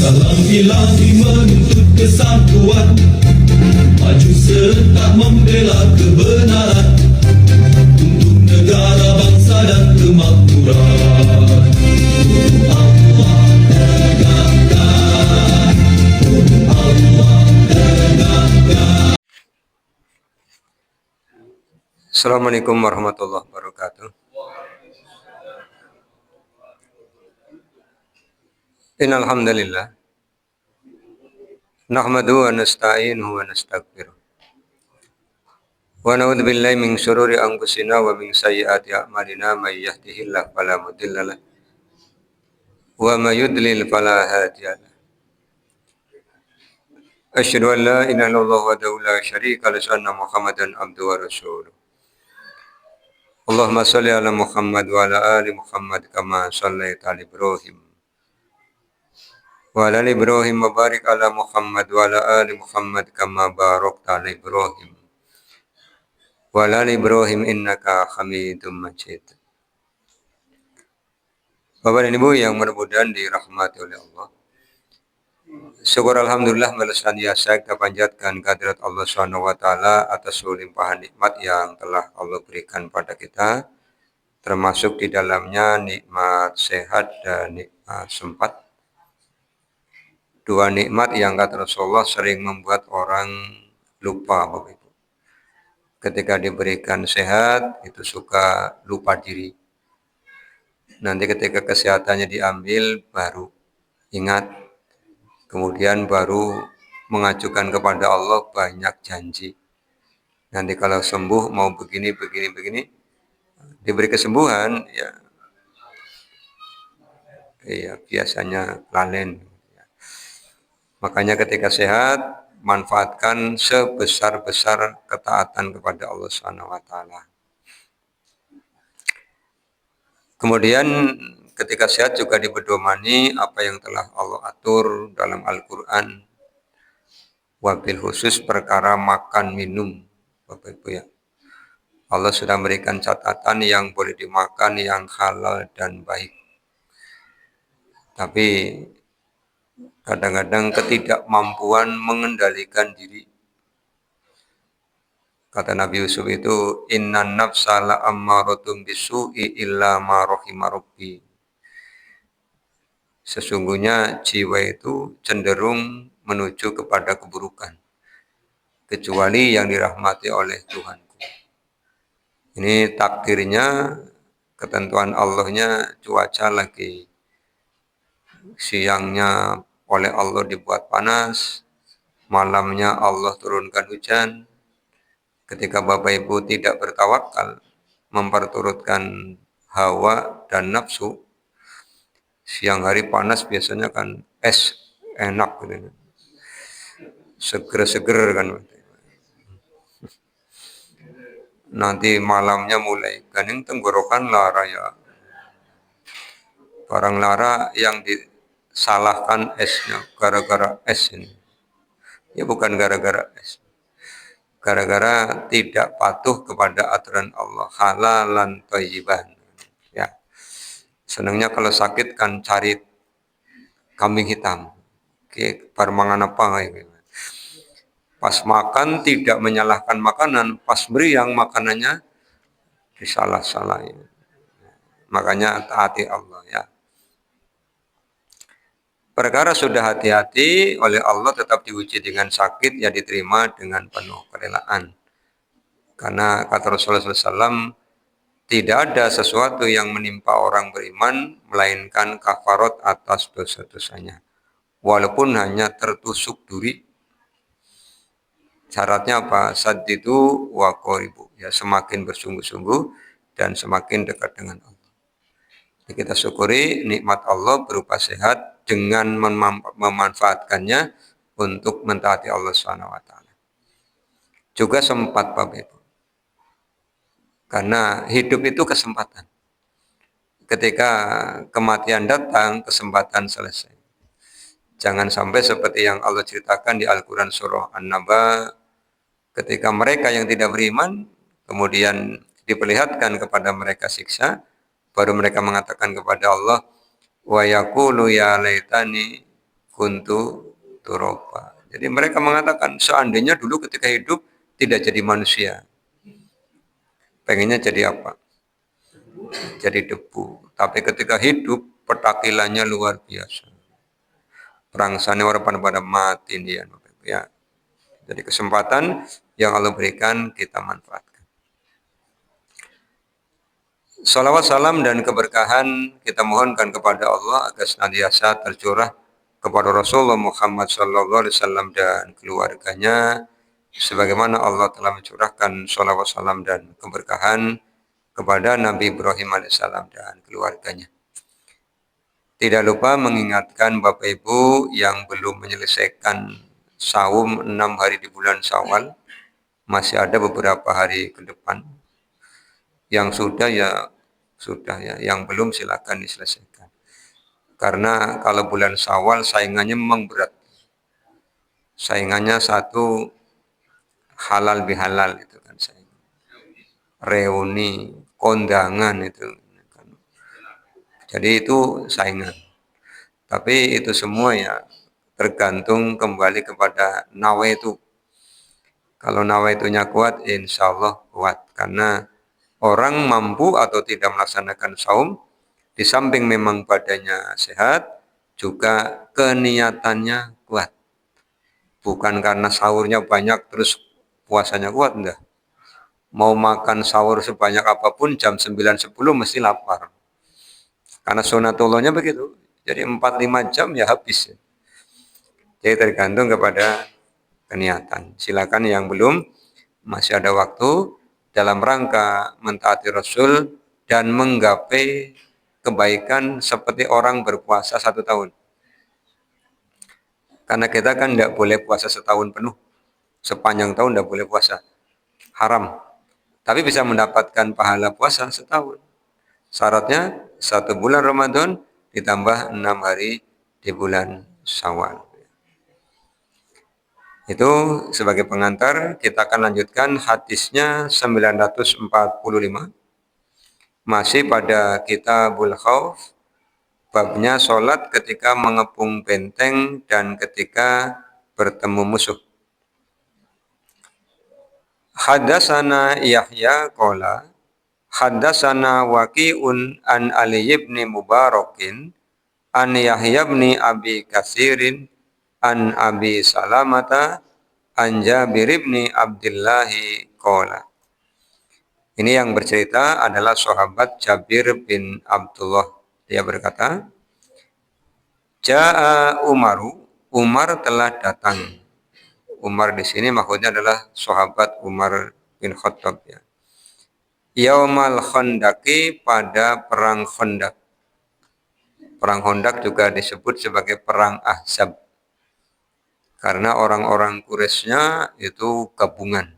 Dalam ilahi menuntut kesatuan, maju serta membela kebenaran untuk negara, bangsa dan kemakmuran. Untuk Allah tegakkan, untuk Allah tegakkan. Assalamualaikum warahmatullahi wabarakatuh. Innal hamdalillah nahmaduhu wa nasta'inuhu wa nastaghfiruh. Wa na'udzu billahi min syururi anfusina wa min sayyiati a'malina may yahdihillahu fala mudhillalah wa may yudlil fala hadiyalah. Asyhadu an la ilaha illallah wahdahu la syarika lahu wa anna Muhammadan abduhu wa rasuluh. Allahumma shalli ala Muhammad wa ala ali Muhammad kama shallaita ala Ibrahim wa ala ali Ibrahim wa barik ala Muhammad wa ala ali Muhammad kama barakta ala Ibrahim wa ala ali Ibrahim innaka Hamidum Majid. Bapak dan Ibu yang mudah-mudahan dirahmati oleh Allah. Syukur alhamdulillah melesaniasa kita panjatkan kehadirat Allah Subhanahu wa taala atas limpahan nikmat yang telah Allah berikan pada kita, termasuk di dalamnya nikmat sehat dan nikmat sempat. Dua nikmat yang kata Rasulullah sering membuat orang lupa, Bapak Ibu. Ketika diberikan sehat, itu suka lupa diri. Nanti ketika kesehatannya diambil, baru ingat. Kemudian baru mengajukan kepada Allah banyak janji. Nanti kalau sembuh mau begini, diberi kesembuhan, ya biasanya lalen. Makanya ketika sehat, manfaatkan sebesar-besar ketaatan kepada Allah Subhanahu wa taala. Kemudian ketika sehat juga dipedomani apa yang telah Allah atur dalam Al-Qur'an, wabil khusus perkara makan minum, Bapak Ibu ya. Allah sudah memberikan catatan yang boleh dimakan yang halal dan baik. Tapi kadang-kadang ketidakmampuan mengendalikan diri. Kata Nabi Yusuf itu, innan nafsa la'ammaratun bisu'i illa ma rahima rabbi. Sesungguhnya jiwa itu cenderung menuju kepada keburukan, kecuali yang dirahmati oleh Tuhanku. Ini takdirnya, ketentuan Allahnya, cuaca lagi siangnya oleh Allah dibuat panas, malamnya Allah turunkan hujan. Ketika Bapak Ibu tidak bertawakal, memperturutkan hawa dan nafsu, siang hari panas biasanya kan es enak gitu. Seger-seger kan. Nanti malamnya mulai ganing tenggorokan lara ya. Barang lara yang disalahkan esnya gara-gara es ini. Ya bukan gara-gara es. Gara-gara tidak patuh kepada aturan Allah, halalan thayyiban. Ya. Senangnya kalau sakit kan cari kambing hitam. Oke, permangan apa gitu. Pas makan tidak menyalahkan makanan, pas meriang makanannya disalah-salahin. Makanya taati Allah ya. Perkara sudah hati-hati oleh Allah tetap diuji dengan sakit, ya diterima dengan penuh kerelaan. Karena kata Rasulullah SAW, tidak ada sesuatu yang menimpa orang beriman melainkan kafarat atas dosa-dosanya. Walaupun hanya tertusuk duri. Syaratnya apa? Saddidu wa qoribu. Ya, semakin bersungguh-sungguh dan semakin dekat dengan Allah. Jadi kita syukuri nikmat Allah berupa sehat dengan memanfaatkannya untuk mentaati Allah SWT. Juga sempat Bapak Ibu. Karena hidup itu kesempatan. Ketika kematian datang, kesempatan selesai. Jangan sampai seperti yang Allah ceritakan di Al-Quran surah An-Naba, ketika mereka yang tidak beriman, kemudian diperlihatkan kepada mereka siksa, baru mereka mengatakan kepada Allah, wa yaqulu ya laitani kuntu turaba. Jadi mereka mengatakan, seandainya dulu ketika hidup tidak jadi manusia, pengennya jadi apa? Jadi debu. Tapi ketika hidup, petakilannya luar biasa. Perangsane orang pada mati dia. Ya. Jadi kesempatan yang Allah berikan kita manfaatkan. Salawat salam dan keberkahan kita mohonkan kepada Allah agar senantiasa tercurah kepada Rasulullah Muhammad SAW dan keluarganya, sebagaimana Allah telah mencurahkan salawat salam dan keberkahan kepada Nabi Ibrahim alaihissalam dan keluarganya. Tidak lupa mengingatkan Bapak Ibu yang belum menyelesaikan saum 6 hari di bulan Syawal, masih ada beberapa hari ke depan. Yang sudah ya, yang belum silakan diselesaikan. Karena kalau bulan Syawal saingannya memang berat. Saingannya satu halal bihalal itu kan saingan. Reuni, kondangan itu. Jadi itu saingan. Tapi itu semua ya tergantung kembali kepada nawaitu. Kalau nawaitunya kuat, insya Allah kuat. Karena orang mampu atau tidak melaksanakan saum, di samping memang badannya sehat, juga keniatannya kuat. Bukan karena sahurnya banyak terus puasanya kuat, enggak. Mau makan sahur sebanyak apapun, jam 9.10 mesti lapar. Karena sunatullahnya begitu. Jadi 4-5 jam ya habis. Jadi tergantung kepada keniatan. Silakan yang belum, masih ada waktu dalam rangka mentaati Rasul dan menggapai kebaikan seperti orang berpuasa 1 tahun. Karena kita kan tidak boleh puasa setahun penuh. Sepanjang tahun tidak boleh puasa. Haram. Tapi bisa mendapatkan pahala puasa setahun. Syaratnya 1 bulan Ramadan ditambah 6 hari di bulan Syawal. Itu sebagai pengantar, kita akan lanjutkan hadisnya 945. Masih pada Kitabul Khauf, babnya sholat ketika mengepung benteng dan ketika bertemu musuh. Haddatsana Yahya qala haddatsana Waqi'un an Ali ibn Mubarakin an Yahya ibn Abi Katsirin an Abi Salamata an Jabir ibn Abdullah qala. Ini yang bercerita adalah sahabat Jabir bin Abdullah. Dia berkata, Ja'a Umaru, Umar telah datang. Umar di sini maksudnya adalah sahabat Umar bin Khattab ya. Yaumal Khandaqi, pada perang Khandaq. Perang Khandaq juga disebut sebagai perang Ahzab. Karena orang-orang Quraisynya itu gabungan.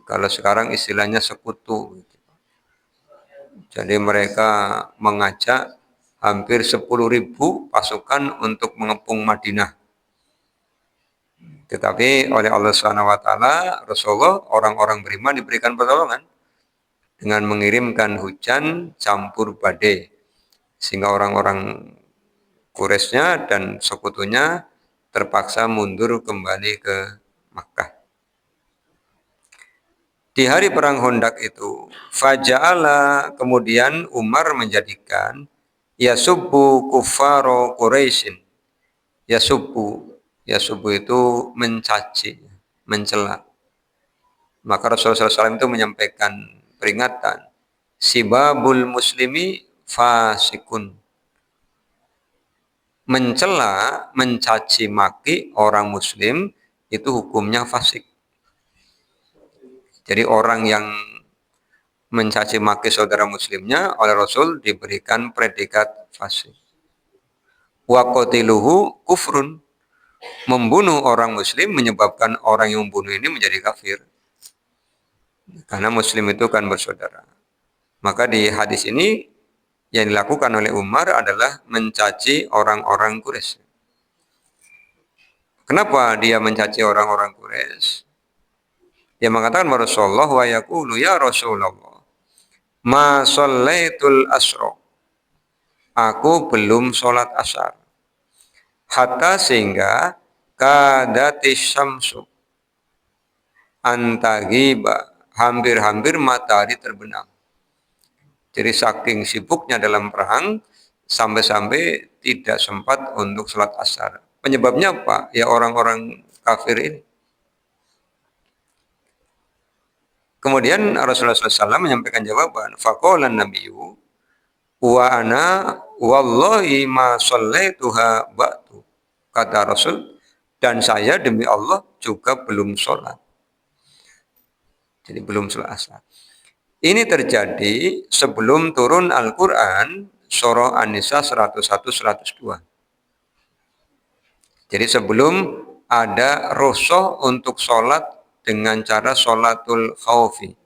Kalau sekarang istilahnya sekutu. Jadi mereka mengajak hampir 10.000 pasukan untuk mengepung Madinah. Tetapi oleh Allah SWT, Rasulullah, orang-orang beriman diberikan pertolongan dengan mengirimkan hujan campur badai. Sehingga orang-orang Quraisynya dan sekutunya terpaksa mundur kembali ke Makkah. Di hari perang Khandaq itu, faja'ala, kemudian Umar menjadikan yasubbu kuffaro Quraisyin. Yasubbu itu mencaci, mencela. Maka Rasulullah SAW itu menyampaikan peringatan, sibabul muslimi fasikun. Mencela, mencaci maki orang muslim itu hukumnya fasik. Jadi orang yang mencaci maki saudara muslimnya oleh Rasul diberikan predikat fasik. Wa qatiluhu kufrun. Membunuh orang muslim menyebabkan orang yang membunuh ini menjadi kafir. Karena muslim itu kan bersaudara. Maka di hadis ini yang dilakukan oleh Umar adalah mencaci orang-orang Quraisy. Kenapa dia mencaci orang-orang Quraisy? Dia mengatakan Rasulullah wa yaqulu ya Rasulullah, ma shallaitul asra. Aku belum sholat asar. Hatta sehingga kadatis syamsu antagiba, hampir-hampir matahari terbenam. Jadi saking sibuknya dalam perang sampai-sampai tidak sempat untuk sholat asar. Penyebabnya apa? Ya orang-orang kafir ini. Kemudian Rasulullah SAW menyampaikan jawaban. Faqalan nabiyyu wa ana wallahi ma shallaituha ba'du. Kata Rasul, dan saya demi Allah juga belum sholat. Jadi belum sholat asar. Ini terjadi sebelum turun Al-Quran surah An-Nisa 101-102. Jadi sebelum ada rukhsah untuk sholat dengan cara sholatul khawfi.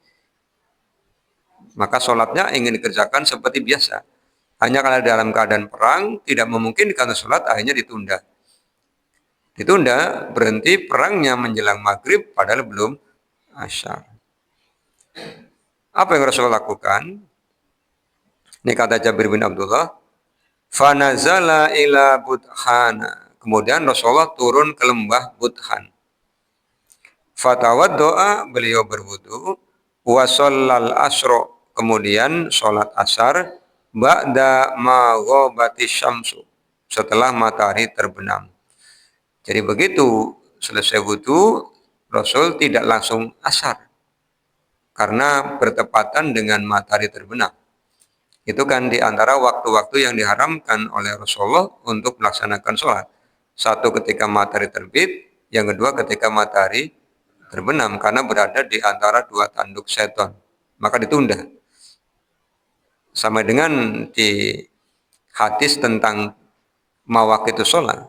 Maka sholatnya ingin dikerjakan seperti biasa. Hanya kalau dalam keadaan perang tidak memungkinkan sholat, akhirnya ditunda. Ditunda, berhenti perangnya menjelang maghrib padahal belum asyar. Apa yang Rasulullah lakukan? Ini kata Jabir bin Abdullah, fanazala ila Budhana. Kemudian Rasulullah turun ke lembah Budhan. Fatawad doa, beliau berwudu, wasallal asro, kemudian sholat asar, ba'da ma ghabati syamsu, setelah matahari terbenam. Jadi begitu selesai wudu, Rasul tidak langsung asar karena bertepatan dengan matahari terbenam. Itu kan di antara waktu-waktu yang diharamkan oleh Rasulullah untuk melaksanakan sholat. Satu ketika matahari terbit, yang kedua ketika matahari terbenam, karena berada di antara dua tanduk seton. Maka ditunda. Sama dengan di hadis tentang mawaqitus sholat.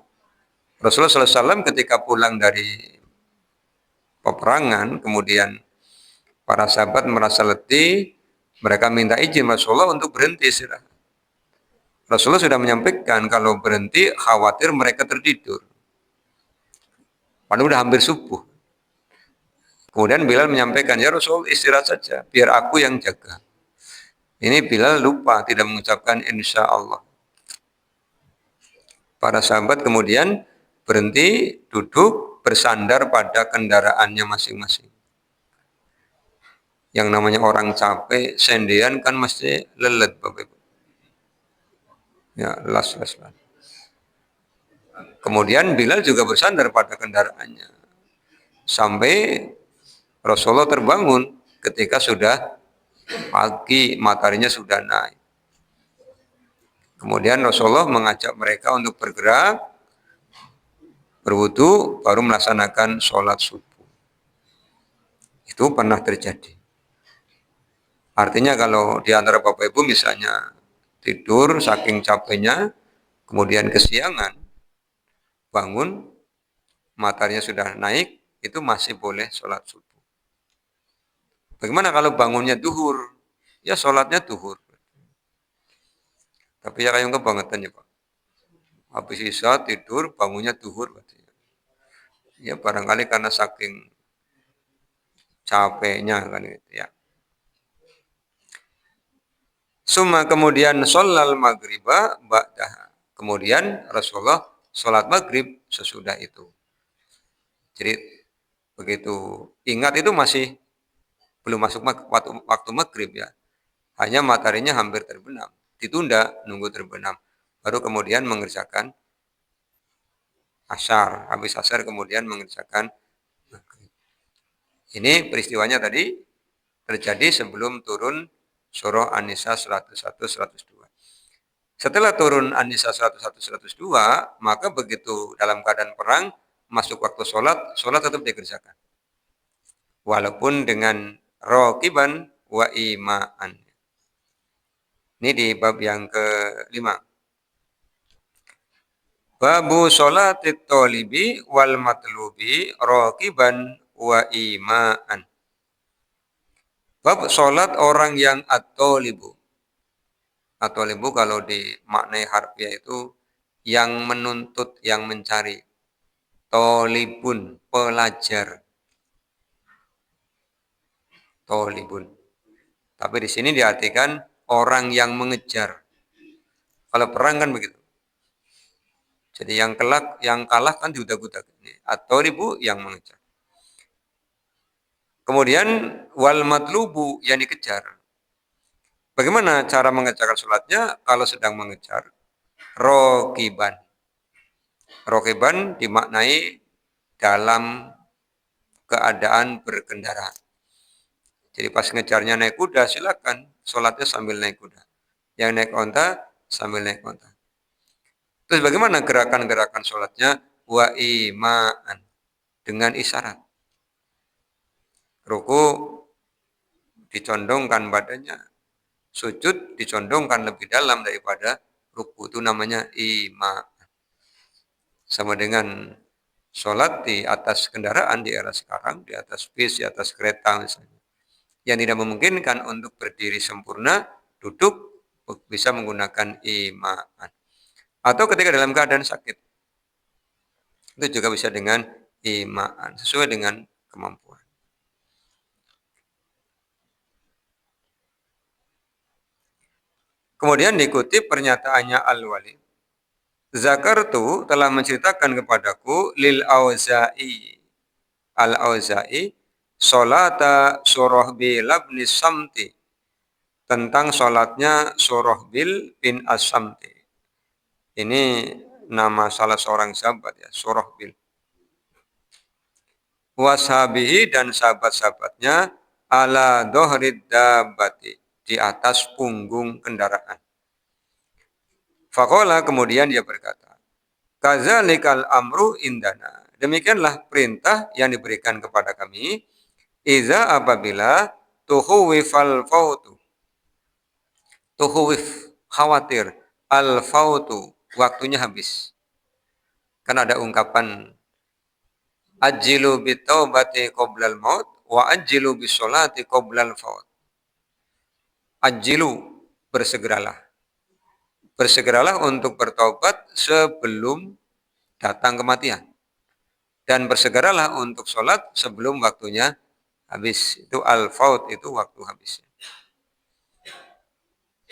Rasulullah SAW ketika pulang dari peperangan, kemudian para sahabat merasa letih, mereka minta izin Rasulullah untuk berhenti istirahat. Rasulullah sudah menyampaikan kalau berhenti khawatir mereka tertidur. Padahal sudah hampir subuh. Kemudian Bilal menyampaikan, ya Rasul istirahat saja, biar aku yang jaga. Ini Bilal lupa, tidak mengucapkan insya Allah. Para sahabat kemudian berhenti, duduk, bersandar pada kendaraannya masing-masing. Yang namanya orang capek, sendian kan mesti lelet, Bapak Ibu. Ya, las. Kemudian Bilal juga bersandar pada kendaraannya. Sampai Rasulullah terbangun ketika sudah pagi, mataharinya sudah naik. Kemudian Rasulullah mengajak mereka untuk bergerak, berwudu, baru melaksanakan sholat subuh. Itu pernah terjadi. Artinya kalau di antara Bapak Ibu misalnya tidur saking capeknya, kemudian kesiangan, bangun, mataharinya sudah naik, itu masih boleh sholat subuh. Bagaimana kalau bangunnya duhur? Ya sholatnya duhur. Tapi ya kayak kebangetan ya Pak. Habis isya tidur, bangunnya duhur. Ya barangkali karena saking capeknya kan gitu ya. Suma kemudian sholal maghriba ba'daha. Kemudian Rasulullah sholat maghrib sesudah itu. Jadi begitu ingat itu masih belum masuk waktu maghrib ya. Hanya mataharinya hampir terbenam. Ditunda, nunggu terbenam. Baru kemudian mengerjakan asyar. Habis asyar kemudian mengerjakan maghrib. Ini peristiwanya tadi terjadi sebelum turun surah An-Nisa 101-102. Setelah turun An-Nisa 101-102, maka begitu dalam keadaan perang, masuk waktu sholat, sholat tetap dikerjakan. Walaupun dengan rokiban wa ima'an. Ini di bab yang kelima. Babu sholatit tolibi wal matlubi rokiban wa ima'an. Bab sholat orang yang at-tolibu. At-tolibu kalau dimaknai harfiah itu yang menuntut, yang mencari. Tolibun, pelajar. Tolibun. Tapi di sini diartikan orang yang mengejar. Kalau perang kan begitu. Jadi yang kalah kan diudak-udak. Atau ribu yang mengejar. Kemudian wal matlubu yang dikejar. Bagaimana cara mengerjakan sholatnya kalau sedang mengejar? Rokiban. Rokiban dimaknai dalam keadaan berkendara. Jadi pas ngejarnya naik kuda silakan sholatnya sambil naik kuda. Yang naik onta sambil naik onta. Terus bagaimana gerakan-gerakan sholatnya? Wa ima'an. Dengan isyarat. Ruku dicondongkan badannya. Sujud dicondongkan lebih dalam daripada ruku. Itu namanya ima'an. Sama dengan sholat di atas kendaraan di era sekarang, di atas bis, di atas kereta misalnya. Yang tidak memungkinkan untuk berdiri sempurna, duduk, bisa menggunakan ima'an. Atau ketika dalam keadaan sakit. Itu juga bisa dengan ima'an, sesuai dengan kemampuan. Kemudian diikuti pernyataannya Al-Walid. Zakartu telah menceritakan kepadaku lil Auza'i. Al-Auza'i sholata Surahbil bin Samti. Tentang sholatnya Surahbil bin As-Samti. Ini nama salah seorang sahabat ya, Surahbil. Washabihi dan sahabat-sahabatnya ala dohrid dabati, di atas punggung kendaraan. Fakola kemudian dia berkata, kazalikal amru indana. Demikianlah perintah yang diberikan kepada kami. Iza apabila tuhuwifal fautu. Tuhuwif, khawatir. Al fautu, waktunya habis. Kan ada ungkapan ajilu bitaubati qoblal maut wa ajilu bisolati qoblal faut. Ajilu, bersegeralah. Bersegeralah untuk bertobat sebelum datang kematian. Dan bersegeralah untuk sholat sebelum waktunya habis. Itu al-faut, itu waktu habisnya.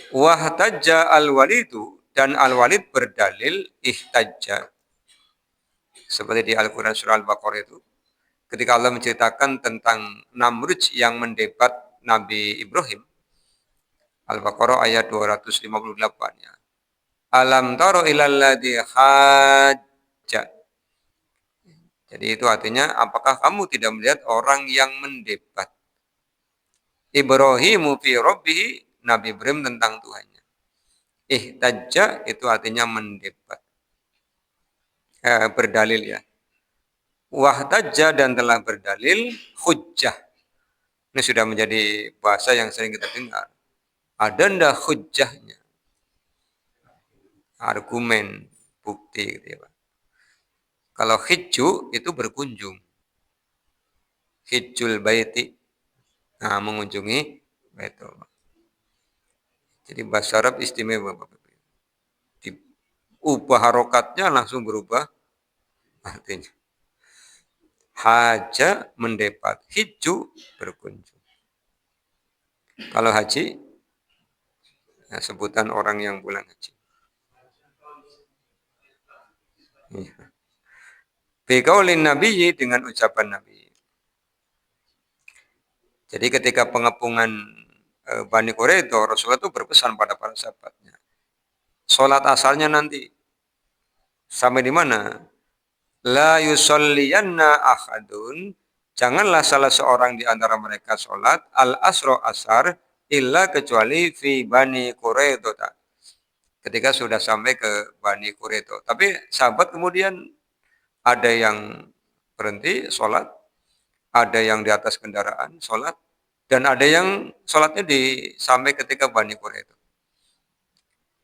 Wahtajja al-walidu, dan al-walid berdalil ihtajja. Seperti di Al-Quran surah Al-Baqarah itu. Ketika Allah menceritakan tentang Namrud yang mendebat Nabi Ibrahim. Al-Baqarah ayat 258-nya. Alam taro ilalladzi hajja. Jadi itu artinya, apakah kamu tidak melihat orang yang mendebat Ibrahimu fi rabbihi, Nabi Ibrahim tentang Tuhannya. Ihtajja itu artinya mendebat. Berdalil ya. Wahtajja dan telah berdalil, hujjah. Ini sudah menjadi bahasa yang sering kita dengar. Ada ndak hujjahnya? Argumen, bukti gitu ya Pak. Kalau hijju itu berkunjung. Hijjul baiti. Nah, mengunjungi Baitullah. Jadi bahasa Arab istimewa Bapak. Diubah harokatnya langsung berubah artinya. Haja mendebat, hijju berkunjung. Kalau haji, ya, sebutan orang yang pulang haji. Biqaulin nabiyyi, dengan ucapan Nabi. Jadi ketika pengepungan Bani Quraidah, Rasulullah itu berpesan pada para sahabatnya. Sholat asalnya nanti. Sampai di mana? La yusolliyanna ahadun. Janganlah salah seorang di antara mereka sholat al-asro asar illa kecuali fi Bani Quraidah. Ketika sudah sampai ke Bani Quraidah. Tapi sahabat kemudian ada yang berhenti sholat, ada yang di atas kendaraan sholat, dan ada yang sholatnya sampai ketika Bani Quraidah.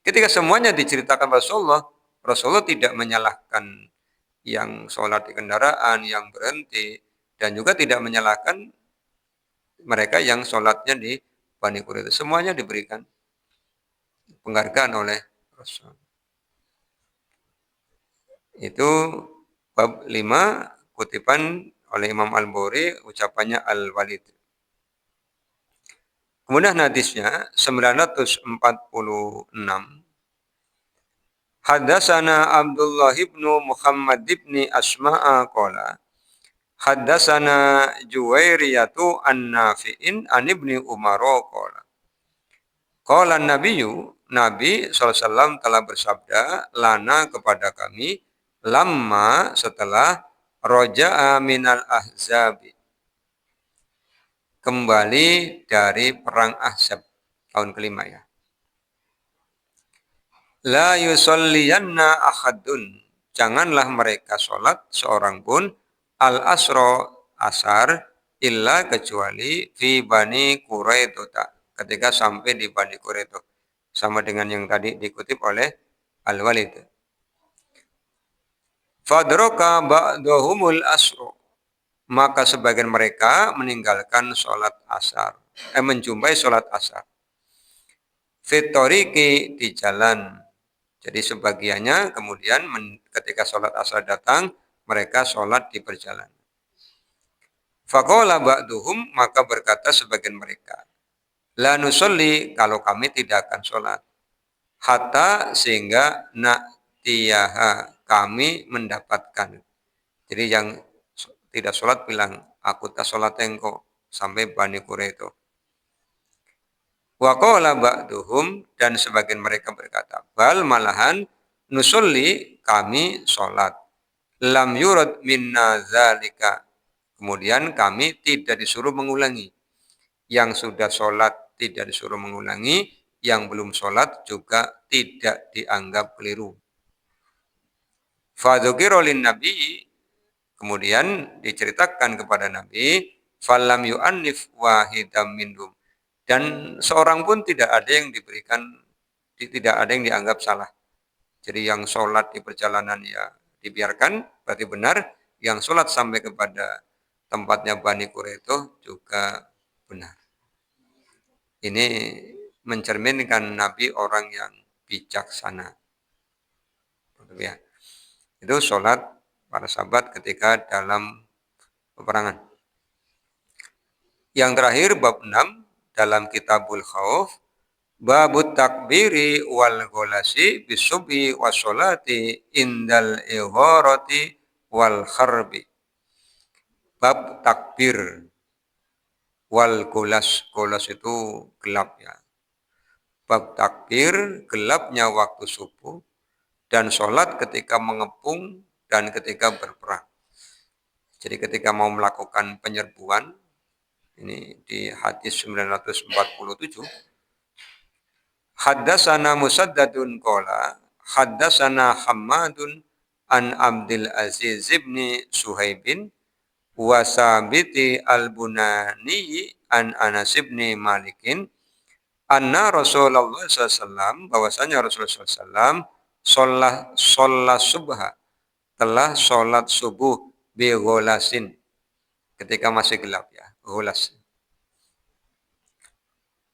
Ketika semuanya diceritakan Rasulullah tidak menyalahkan yang sholat di kendaraan, yang berhenti, dan juga tidak menyalahkan mereka yang sholatnya di Bani Quraidah. Semuanya diberikan penghargaan oleh Rasul. Itu Bab 5 kutipan oleh Imam Al-Bukhari ucapannya Al-Walid. Kemudian hadisnya 946. Haddatsana Abdullah ibnu Muhammad ibni Asma'a qala haddatsana Juwairiyatu an-Nafi'in an ibni Umar qala qala Nabiyyu Nabi SAW telah bersabda lana kepada kami lamma setelah roja'a minal ahzabi kembali dari perang Ahzab tahun kelima ya. La yusolliyanna ahadun. Janganlah mereka sholat seorang pun al-asro asar illa kecuali fi Bani Quraidota. Ketika sampai di Bani Quraidah. Sama dengan yang tadi dikutip oleh Al-Walid. Fadroka ba'dohumul asro. Maka sebagian mereka meninggalkan sholat asar. Menjumpai sholat asar. Fitoriki di jalan. Jadi sebagiannya kemudian ketika sholat asar datang, mereka sholat di perjalanan. Faqala ba'duhum, maka berkata sebagian mereka, la nusolli, kalau kami tidak akan sholat. Hatta sehingga na'tiyaha, kami mendapatkan. Jadi yang tidak sholat bilang, aku tak sholat engkau, sampai Bani Quraidah. Wa qala ba'duhum, dan sebagian mereka berkata, bal malahan nusolli, kami sholat. Lam yurad minna zalika, kemudian kami tidak disuruh mengulangi. Yang sudah sholat tidak disuruh mengulangi, yang belum sholat juga tidak dianggap keliru. Fadzukira lin nabi, kemudian diceritakan kepada Nabi, falam yu'annif wahidam minhum, dan seorang pun tidak ada yang diberikan, tidak ada yang dianggap salah. Jadi yang sholat di perjalanan ya dibiarkan, berarti benar. Yang sholat sampai kepada tempatnya Bani Quraidah juga benar. Ini mencerminkan Nabi orang yang bijaksana. Ya. Itu sholat para sahabat ketika dalam peperangan. Yang terakhir bab 6 dalam Kitabul Khauf, babut takbiri wal gholasi bisubhi wassolati indal igharati wal kharbi. Bab takbir wal golas, golas itu gelap ya. Bab takbir, gelapnya waktu subuh, dan sholat ketika mengepung dan ketika berperang. Jadi ketika mau melakukan penyerbuan, ini di hadis 947, Haddasana Musaddadun qala haddasana Hammadun an Abdul Aziz ibn Suhaibin wa Sabiti al-Bunani an Anas ibn Malikin anna Rasulullah SAW, bahwasanya Rasulullah SAW sholat subha, telah sholat subuh bi gholasin, ketika masih gelap ya, gholas.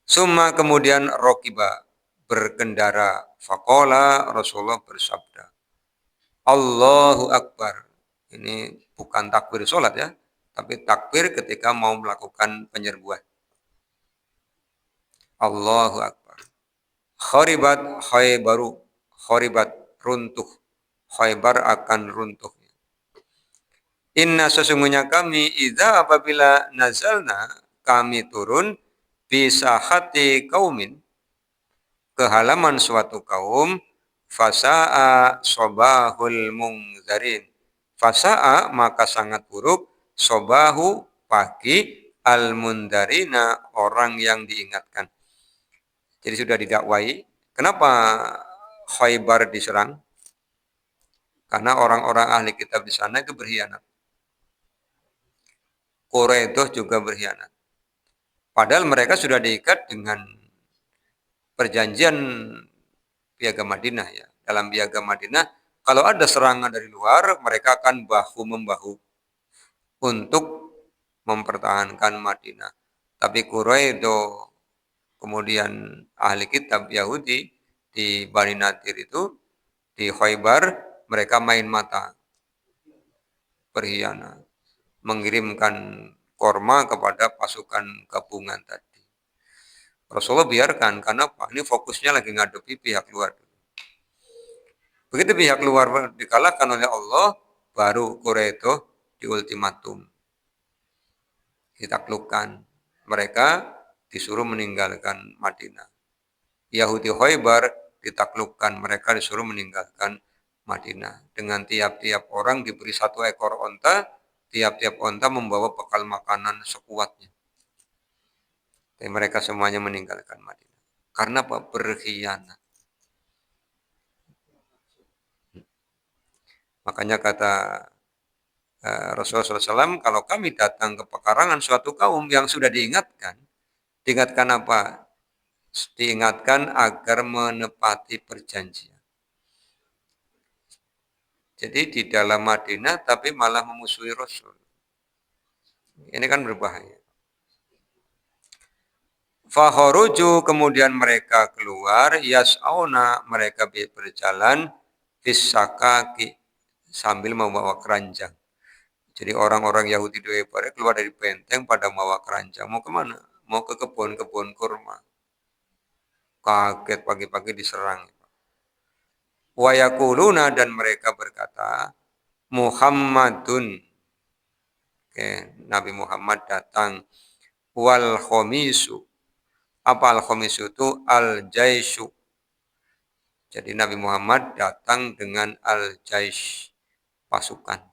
Summa kemudian rokiba, berkendara. Faqala, Rasulullah bersabda, Allahu Akbar. Ini bukan takbir sholat ya, tapi takbir ketika mau melakukan penyerbuan. Allahu Akbar. Kharibat khaybaru, kharibat runtuh, khaybar akan runtuh. Inna sesungguhnya kami, idza apabila nazalna, kami turun, bisa hati kaumin, ke halaman suatu kaum, fasa'a sobahul mungzarin. Fasa'a maka sangat buruk, sobahu pagi, al-mundarina orang yang diingatkan. Jadi sudah didakwai. Kenapa Khaybar diserang? Karena orang-orang ahli kitab di sana itu berkhianat. Quraidah juga berkhianat. Padahal mereka sudah diikat dengan perjanjian Piagam Madinah ya. Dalam Piagam Madinah, kalau ada serangan dari luar, mereka akan bahu-membahu untuk mempertahankan Madinah. Tapi Quraidah, kemudian ahli kitab Yahudi di Bani Nadir itu, di Khaybar, mereka main mata. berkhianat, mengirimkan korma kepada pasukan gabungan tadi. Rasulullah biarkan, karena apa? Ini fokusnya lagi ngadepi pihak luar. Begitu pihak luar dikalahkan oleh Allah, baru Quraisy itu diultimatum, ditaklukkan. Mereka disuruh meninggalkan Madinah. Yahudi Khaybar ditaklukkan, mereka disuruh meninggalkan Madinah. Dengan tiap-tiap orang diberi 1 ekor onta, tiap-tiap onta membawa bekal makanan sekuatnya. Dan mereka semuanya meninggalkan Madinah. Karena apa? Berkhianat. Makanya kata Rasulullah SAW, kalau kami datang ke pekarangan suatu kaum yang sudah diingatkan apa? Diingatkan agar menepati perjanjian. Jadi di dalam Madinah tapi malah memusuhi Rasul. Ini kan berbahaya. Fakhoruju, kemudian mereka keluar, yas'auna, mereka berjalan, fisakaki, sambil membawa keranjang. Jadi orang-orang Yahudi di Khaybar keluar dari benteng pada membawa keranjang. Mau kemana? Mau ke kebun-kebun kurma. Kaget pagi-pagi diserang. Wayakuluna, dan mereka berkata, Muhammadun. Oke, Nabi Muhammad datang. Wal khomisu. Apa al khomisu itu? Al jaishu. Jadi Nabi Muhammad datang dengan al jaish, pasukan.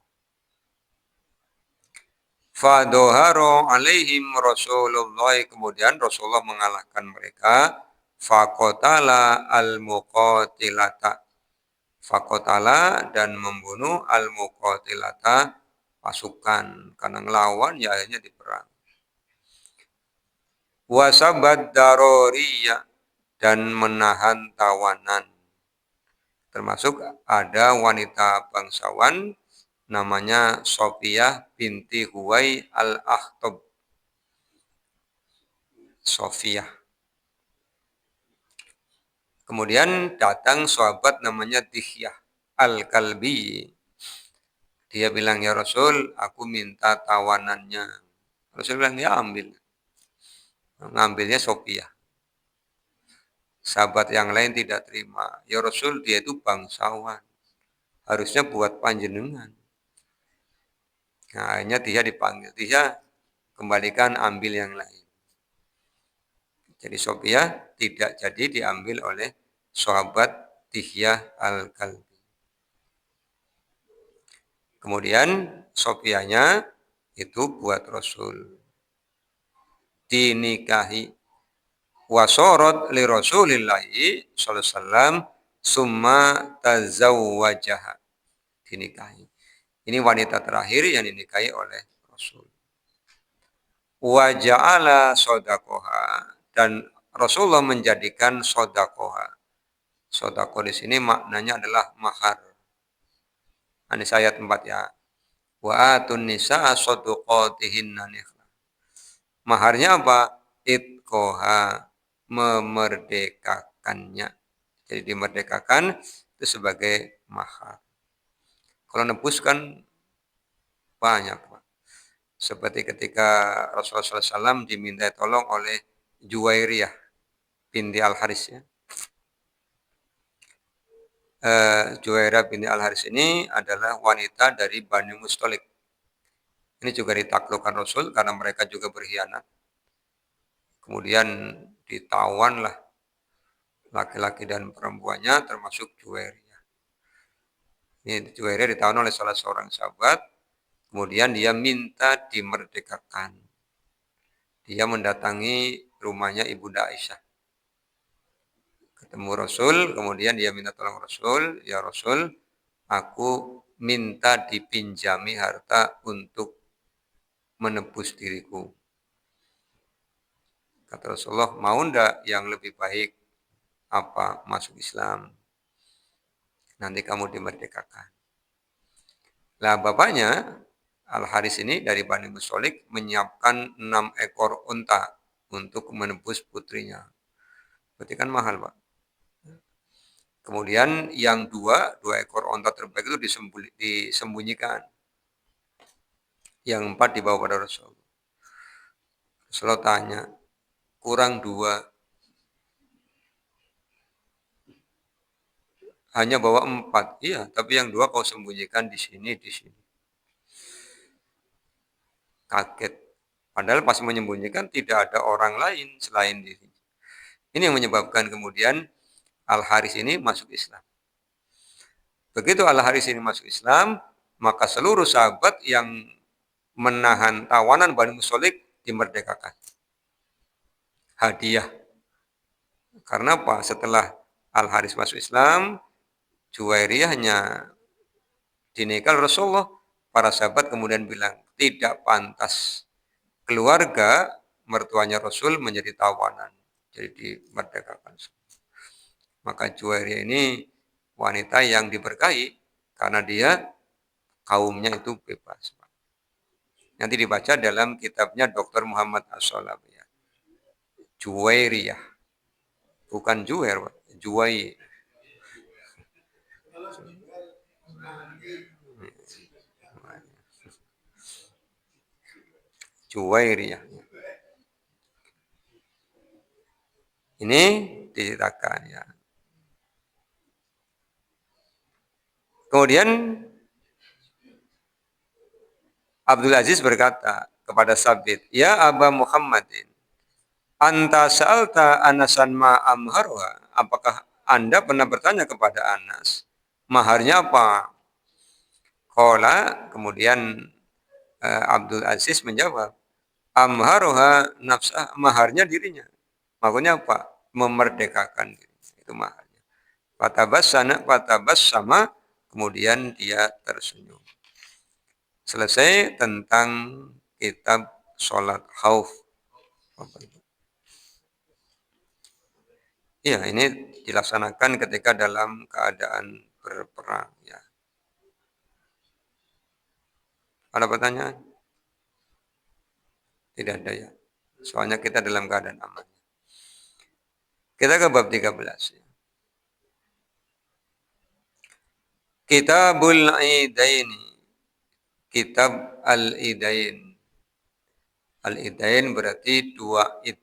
Fadoharo alaihim Rasulullah, kemudian Rasulullah mengalahkan mereka. Fakotala al-muqatilata, fakotala, dan membunuh al-muqatilata, pasukan. Karena ngelawan ya akhirnya diperang. Wasabad daroriyah, dan menahan tawanan. Termasuk ada wanita bangsawan namanya Sofiyah binti Huwai al-Akhtab. Sofiyah. Kemudian datang sahabat namanya Dihyah al-Kalbi. Dia bilang, ya Rasul, aku minta tawanannya. Rasul bilang, ya ambil. Ngambilnya Sofiyah. Sahabat yang lain tidak terima. Ya Rasul, dia itu bangsawan. Harusnya buat panjenengan. Nah, akhirnya dia dipanggil. Dia kembalikan, ambil yang lain. Jadi Sofiyah tidak jadi diambil oleh sahabat Dihyah al-Kalbi. Kemudian Sofiyahnya itu buat Rasul. Dinikahi. Wasorot li Rasulillahi sallallahu alaihi wasallam summa tazawwajaha. Dinikahi. Ini wanita terakhir yang dinikahi oleh Rasul. Wa ja'ala sodakoha, dan Rasulullah menjadikan sodakoha. Sodako di sini maknanya adalah mahar. Ini ayat 4 ya. Wa atun nisa soduqotihinna nikhla. Maharnya apa? Itkoha, memerdekakannya. Jadi dimerdekakan itu sebagai mahar. Kalau nebus kan banyak, Pak. Seperti ketika Rasulullah SAW diminta tolong oleh Juwairiyah binti Al-Haris ya. Juwairiyah binti Al-Haris ini adalah wanita dari Bani Mustalik. Ini juga ditaklukkan Rasul karena mereka juga berkhianat. Kemudian ditawanlah laki-laki dan perempuannya termasuk Juwairiyah. Ini Juwairiyah ditawan oleh salah seorang sahabat. Kemudian dia minta dimerdekakan. Dia mendatangi rumahnya Ibunda Aisyah. Ketemu Rasul, kemudian dia minta tolong Rasul, ya Rasul, aku minta dipinjami harta untuk menebus diriku. Kata Rasulullah, mau ndak yang lebih baik? Apa? Masuk Islam. Nanti kamu dimerdekakan. Lah bapaknya, Al-Haris ini dari Bani Mustalik menyiapkan 6 ekor unta untuk menebus putrinya. Berarti kan mahal, Pak. Kemudian yang dua ekor unta terbaik itu disembunyikan. Yang 4 dibawa pada Rasulullah. Rasulullah tanya, kurang 2, hanya bawa 4. Iya, tapi yang 2 kau sembunyikan di sini, di sini. Kaget. Padahal pas menyembunyikan tidak ada orang lain selain diri. Ini yang menyebabkan kemudian Al-Haris ini masuk Islam. Begitu Al-Haris ini masuk Islam, maka seluruh sahabat yang menahan tawanan Bani Mustalik dimerdekakan. Hadiah. Karena apa? Setelah Al-Haris masuk Islam, Juwairiyah hanya dinikah Rasulullah. Para sahabat kemudian bilang, tidak pantas keluarga mertuanya Rasul menjadi tawanan. Jadi dimerdekakan. Maka Juwairiyah ini wanita yang diberkahi karena dia kaumnya itu bebas. Nanti dibaca dalam kitabnya Dr. Muhammad As-Salafi. Juwairiyah. Bukan Juwair, Juwai. Juwairiyah. Ini diceritakan ya. Kemudian Abdul Aziz berkata kepada Sabit, "Ya Aba Muhammadin, anta sa'alta Anasan ma amharwa?" Apakah Anda pernah bertanya kepada Anas, maharnya apa? Qala, kemudian Abdul Aziz menjawab, amharuha nafsah, maharnya dirinya. Maksudnya apa? Memerdekakan diri. Itu maharnya. Fatabas sama, kemudian dia tersenyum. Selesai tentang kitab sholat khauf. Iya, ini dilaksanakan ketika dalam keadaan berperang. Ya. Ada pertanyaan? Tidak ada ya. Soalnya kita dalam keadaan aman. Kita ke bab 13. Ya. Kitabul Idaini. Kitab Al-Idain. Al-Idain berarti 2 id.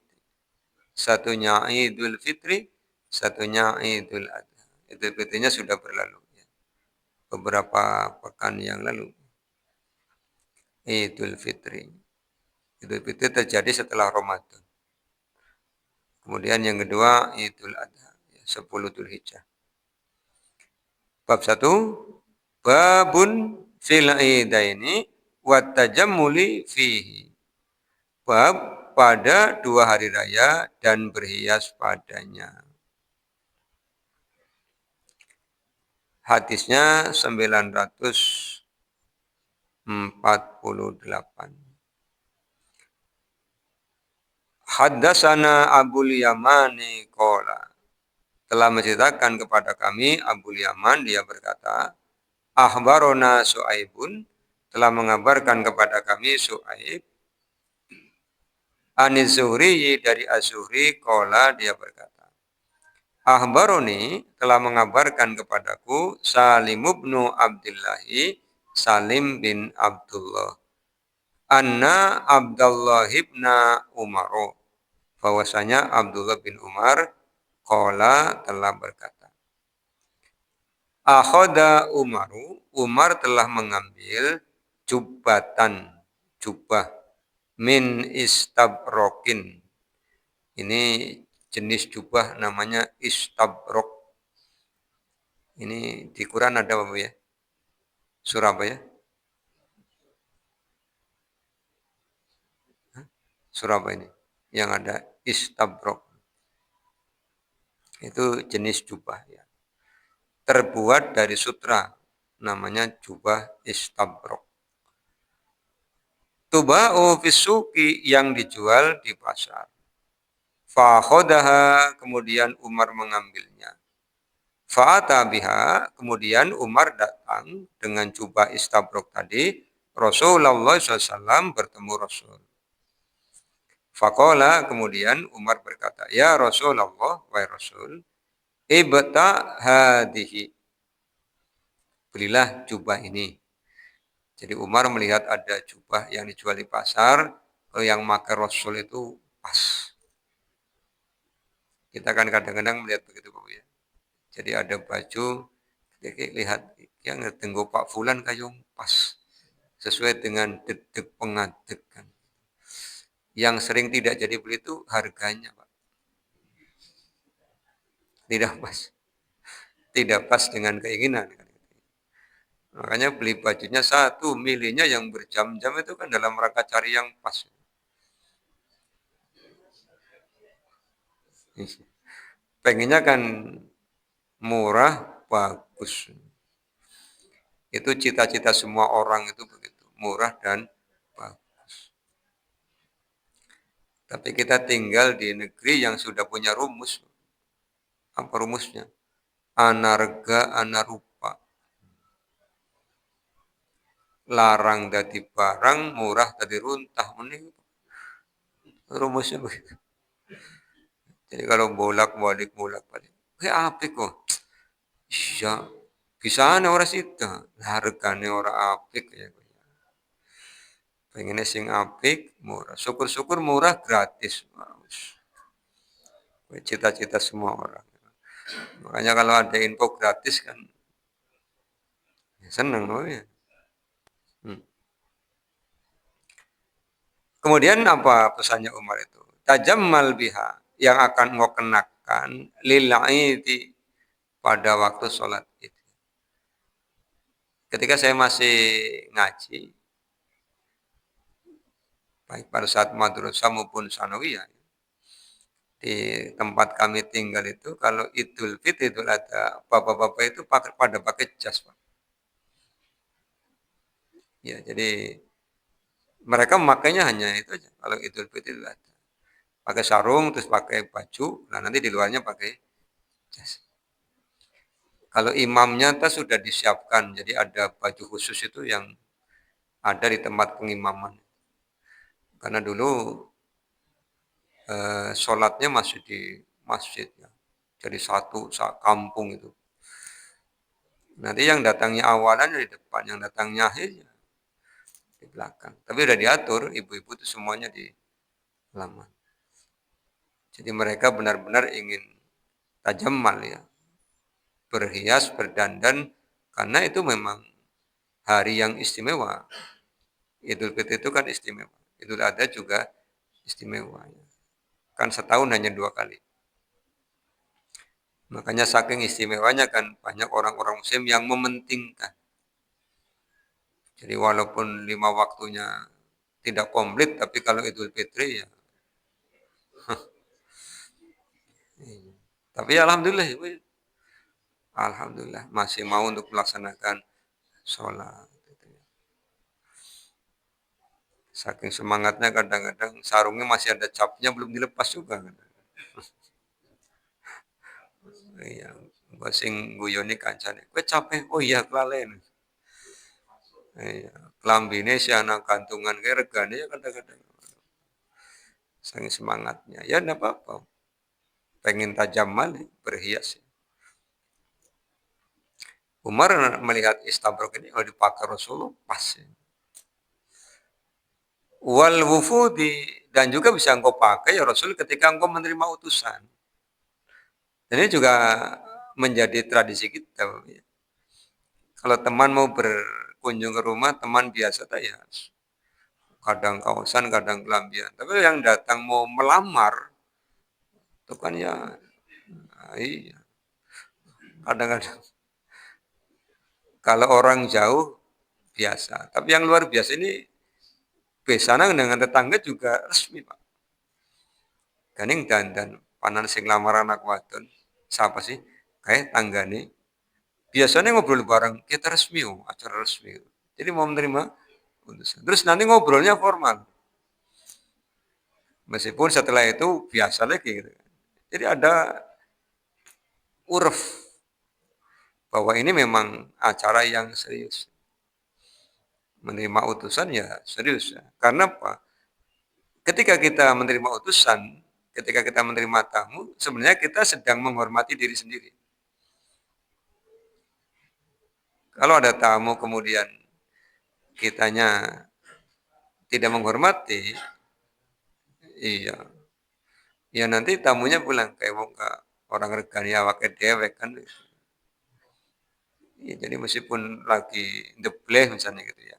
Satunya Idul Fitri, satunya Idul Adha. Idul Fitrinya sudah berlalu. Ya. Beberapa pekan yang lalu. Idul Fitri. Idul Fitri terjadi setelah Ramadan. Kemudian yang kedua Idul Adha. 10 Dzulhijjah. Bab 1. Babun fil idaini wa tajammuli fihi. Bab pada 2 hari raya dan berhias padanya. Hadisnya 948. Haddasana Abul Yamani qala. Telah menceritakan kepada kami Abul Yaman, dia berkata, Ahbarona Su'aibun, telah mengabarkan kepada kami Su'aib, Anis Zuhri dari Az-Zuhri, qala, dia berkata, Ahbaroni, telah mengabarkan kepadaku Salim ibnu Abdillahi, Salim bin Abdullah, Anna Abdullah ibna Umaru, bahwasanya Abdullah bin Umar qala, telah berkata, Akhoda Umaru, Umar telah mengambil jubatan, jubah, min istabrokin. Ini jenis jubah namanya istabrok. Ini di Quran ada apa ya? Surah apa ya? Surah apa ini? Yang ada istabrok. Itu jenis jubah ya. Terbuat dari sutra, namanya jubah istabrok. Tuba'u fisuki, yang dijual di pasar. Fakhodaha, kemudian Umar mengambilnya. Fa'ata biha, kemudian Umar datang dengan jubah istabrok tadi. Rasulullah SAW bertemu Rasul. Faqala, kemudian Umar berkata, ya Rasulullah, wahai Rasul, ibta hadihi, belilah jubah ini. Jadi Umar melihat ada jubah yang dijual di pasar, kalau yang makai Rasul itu pas. Kita kan kadang-kadang melihat begitu Pak ya. Jadi ada baju, kita lihat yang tenggo Pak Fulan kayong pas. Sesuai dengan dedek pengadek kan. Yang sering tidak jadi beli itu harganya Pak. Tidak pas. Tidak pas dengan keinginan. Makanya beli bajunya satu, milihnya yang berjam-jam itu kan dalam rangka cari yang pas. Pengennya kan murah, bagus. Itu cita-cita semua orang itu begitu, murah dan bagus. Tapi kita tinggal di negeri yang sudah punya rumus. Apa rumusnya? Anarga anarupa. Larang dadi barang, murah dadi runtah. Ini rumusnya begitu. Jadi kalau bolak-balik, apik kok. Iya, bisa orang situ. Harganya orang apik ya. Pengennya sing apik, murah. Syukur-syukur murah gratis. Cita-cita semua orang. Makanya kalau ada info gratis kan ya seneng loh ya. Kemudian apa pesannya Umar itu? Tajammal biha yang akan engkau kenakan lil'idi pada waktu sholat itu. Ketika saya masih ngaji, baik pada saat madrasah maupun sanawiyah, di tempat kami tinggal itu kalau Idul Fitri itu ada bapak-bapak itu pada pakai jas Pak. Ya, jadi mereka memakainya hanya itu aja. Kalau Idul Fitri itu ada pakai sarung terus pakai baju, nah nanti di luarnya pakai jas. Kalau imamnya sudah disiapkan, jadi ada baju khusus itu yang ada di tempat pengimaman. Karena dulu sholatnya masih di masjid ya. Jadi satu kampung itu. Nanti yang datangnya awalan di depan, yang datangnya akhirnya di belakang. Tapi udah diatur, ibu-ibu itu semuanya di halaman. Jadi mereka benar-benar ingin tajamal ya. Berhias, berdandan, karena itu memang hari yang istimewa. Idul Fitri itu kan istimewa. Idul Adha juga istimewa. Kan setahun hanya 2 kali. Makanya saking istimewanya kan banyak orang-orang muslim yang mementingkan. Jadi walaupun 5 waktunya tidak komplit, tapi kalau Idul Fitri ya. Tapi alhamdulillah, alhamdulillah masih mau untuk melaksanakan sholat. Saking semangatnya kadang-kadang sarungnya masih ada capnya belum dilepas juga. Iya, gua sing guyoni kancane. Kowe capek? Oh iya kelalen. Iya, klambine si anak kantungan kayak regane ya kadang-kadang. Saking semangatnya. Ya enggak apa-apa. Pengen tajamal berhias. Umar melihat istabrok ini kalau dipakai Rasulullah pas. Wal wufudi dan juga bisa engkau pakai ya Rasul ketika engkau menerima utusan. Dan ini juga menjadi tradisi kita. Ya. Kalau teman mau berkunjung ke rumah, teman biasa ya kadang kawasan, kadang kelambian. Tapi yang datang mau melamar, itu kan ya, iya. Kadang-kadang kalau orang jauh biasa, tapi yang luar biasa ini besanan dengan tetangga juga resmi Pak. Ganing dan panan sing lamar anak wadon, siapa sih? Kayak tanggane. Biasanya ngobrol bareng, kita resmi, acara resmi. Jadi mau menerima utusan. Terus nanti ngobrolnya formal. Meskipun setelah itu biasa lagi. Gitu. Jadi ada uruf bahwa ini memang acara yang serius. Menerima utusan ya serius. Ya. Karena apa? Ketika kita menerima utusan, ketika kita menerima tamu, sebenarnya kita sedang menghormati diri sendiri. Kalau ada tamu kemudian kitanya tidak menghormati, iya, ya nanti tamunya pulang kayak wong orang regani awake dewek kan. Ya, jadi meskipun lagi ndebleh misalnya gitu ya.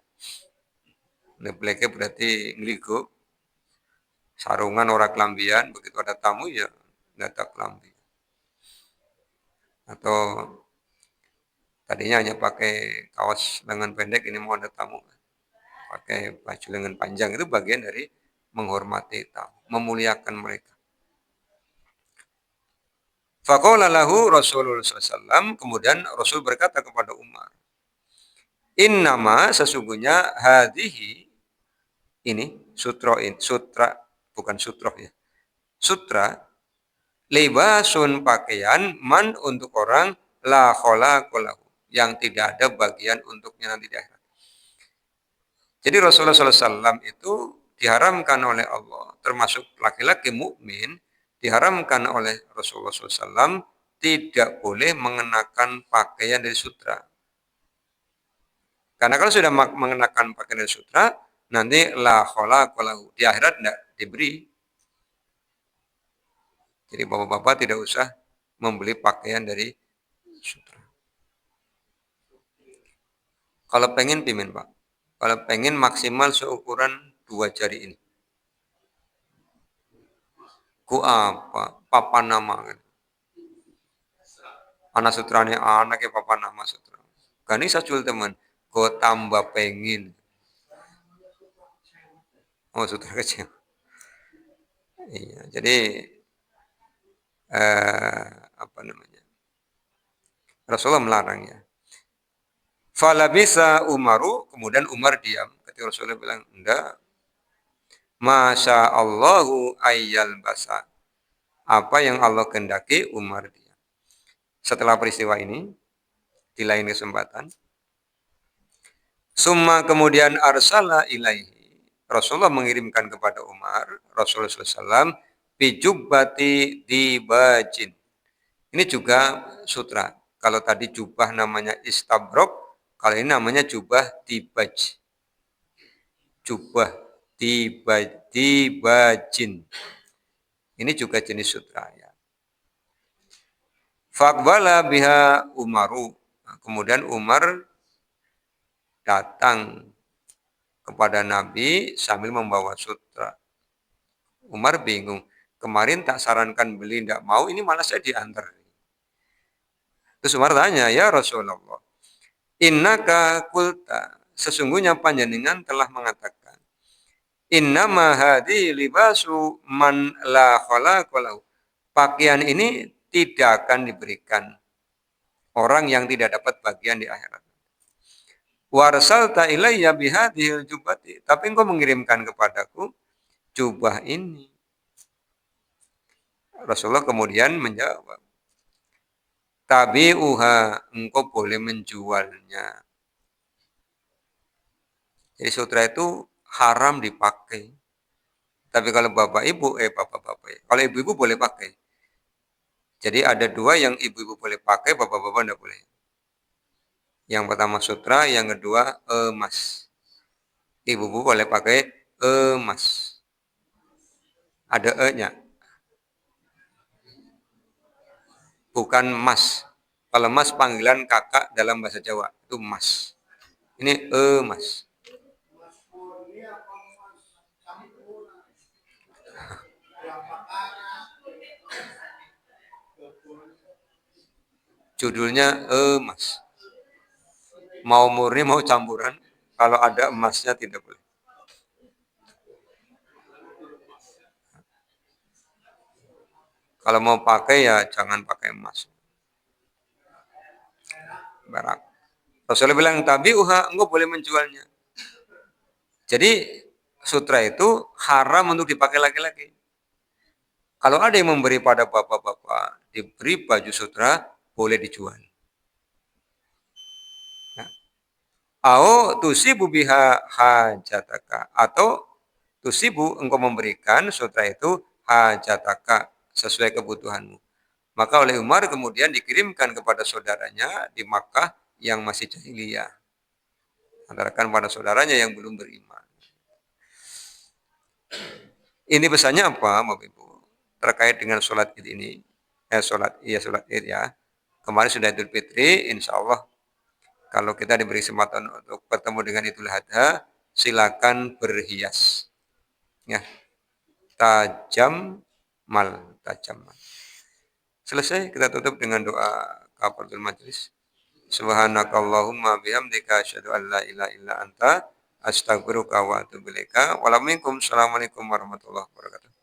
Ndeblehnya berarti ngeligo, sarungan ora kelambian, begitu ada tamu ya nggak tak kelambi. Atau tadinya hanya pakai kaos lengan pendek, ini mau ada tamu pakai baju lengan panjang, itu bagian dari menghormati tamu, memuliakan mereka. Faqala lahu Rasulullah SAW, kemudian Rasul berkata kepada Umar, Innama sesungguhnya hadihi, ini sutra bukan sutroh ya. Sutra libasun pakaian man untuk orang la khalaqalahu yang tidak ada bagian untuknya nanti di akhirat. Jadi Rasulullah SAW itu diharamkan oleh Allah, termasuk laki-laki mukmin diharamkan oleh Rasulullah SAW tidak boleh mengenakan pakaian dari sutra. Karena kalau sudah mengenakan pakaian dari sutra, nanti la khalaqalahu di akhirat tidak diberi. Jadi bapak-bapak tidak usah membeli pakaian dari sutra. Kalau pengen pimin Pak. Kalau pengen maksimal seukuran 2 jari ini. Ku apa? Papa nama kan. Anak sutranya anaknya papa nama sutra. Kan ini sajul teman. Ku tambah pengen. Oh sutra kecil. Iya, jadi apa namanya? Rasulullah melarang ya. Fala bisa Umaru, kemudian Umar diam. Ketika Rasulullah bilang, enggak. Masya Allahu ayyal basa. Apa yang Allah kehendaki, Umar diam. Setelah peristiwa ini, di lain kesempatan, summa kemudian arsala ilaihi. Rasulullah mengirimkan kepada Umar, Rasulullah SAW, bijubbati dibajin. Ini juga sutra. Kalau tadi jubah namanya istabrok, kalau ini namanya jubah dibaj. Jubah dibajin. Ini juga jenis sutra ya. Faqbala biha Umaru. Nah, kemudian Umar datang kepada Nabi sambil membawa sutra. Umar bingung. Kemarin tak sarankan beli, tidak mau, ini malah saya diantar. Terus Umar tanya, ya Rasulullah, innaka kulta, sesungguhnya panjenengan telah mengatakan, innama hadi libasu man la khalaqalahu. Pakaian ini tidak akan diberikan orang yang tidak dapat bagian di akhirat. Warsalta ilayya bihadhil jubati. Tapi engkau mengirimkan kepadaku jubah ini. Rasulullah kemudian menjawab, tabi'uha, engkau boleh menjualnya. Jadi sutra itu haram dipakai. Tapi kalau bapak ibu, bapak-bapak, kalau ibu-ibu boleh pakai. Jadi ada dua yang ibu-ibu boleh pakai, bapak-bapak tidak boleh. Yang pertama sutra, yang kedua emas. Ibu-ibu boleh pakai emas. Ada e-nya. Bukan mas. Kalau mas panggilan kakak dalam bahasa Jawa, itu mas. Ini emas. Judulnya emas. Mau murni, mau campuran. Kalau ada emasnya tidak boleh. Kalau mau pakai ya jangan pakai emas. Barak. Rasulullah bilang, tabi'uha, engkau boleh menjualnya. Jadi sutra itu haram untuk dipakai laki-laki. Kalau ada yang memberi pada bapak-bapak, diberi baju sutra, boleh dijual. Au tusibu biha hajataka. Atau tusibu, engkau memberikan sutra itu hajataka, sesuai kebutuhanmu. Maka oleh Umar kemudian dikirimkan kepada saudaranya di Makkah yang masih jahiliyah. antarakan pada saudaranya yang belum beriman. Ini pesannya apa, Bapak Ibu? Terkait dengan sholat id ini, sholat id ya. Kemarin sudah Idul Fitri, insya Allah kalau kita diberi kesempatan untuk bertemu dengan Idul Adha, silakan berhias. Ya, tajam tajam mal. Selesai, kita tutup dengan doa kafaratul majlis. Subhanakallahumma bihamdika asyhadu an la ilaha illa anta astaghfiruka wa atubu ilaika. Assalamualaikum warahmatullahi wabarakatuh.